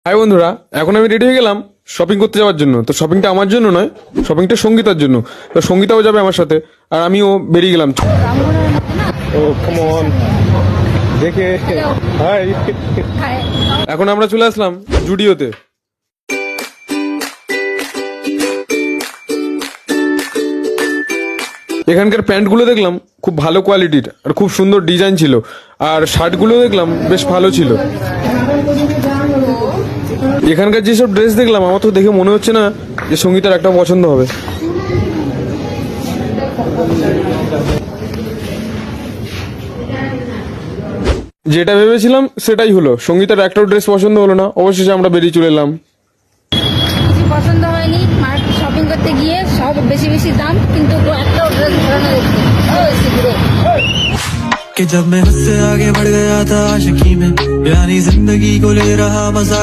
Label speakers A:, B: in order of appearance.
A: High বন্ধুরা, এখন আমি রেডি হয়ে গেলাম শপিং করতে যাওয়ার জন্য। তো শপিংটা আমার জন্য নয়, শপিংটা সঙ্গীতার জন্য। তো সঙ্গীতাও যাবে আমার সাথে, আর আমিও বেরিয়ে গেলাম। ও কাম অন, দেখে হাই। এখন আমরা চলে আসলাম জুডিওতে। এখানকার প্যান্টগুলো দেখলাম খুব ভালো কোয়ালিটির আর খুব সুন্দর ডিজাইন ছিল, আর শার্টগুলো দেখলাম বেশ ভালো ছিল। এখানকার যেসব ড্রেস দেখলাম আমার তো দেখে মনে হচ্ছে না যে সঙ্গীতার একটা পছন্দ হবে। যেটা ভেবেছিলাম সেটাই হলো, সঙ্গীতার একটাও ড্রেস পছন্দ হলো না। অবশেষে আমরা বেরিয়ে চলে এলাম।
B: কিছু পছন্দ হয়নি, মার্কেট শপিং করতে গিয়ে সব বেশি বেশি দাম, কিন্তু একটাও ড্রেস ভালো না দেখতে।
C: कि जब मैं उससे आगे बढ़ गया था आशिकी में, यानी जिंदगी को ले रहा मजा।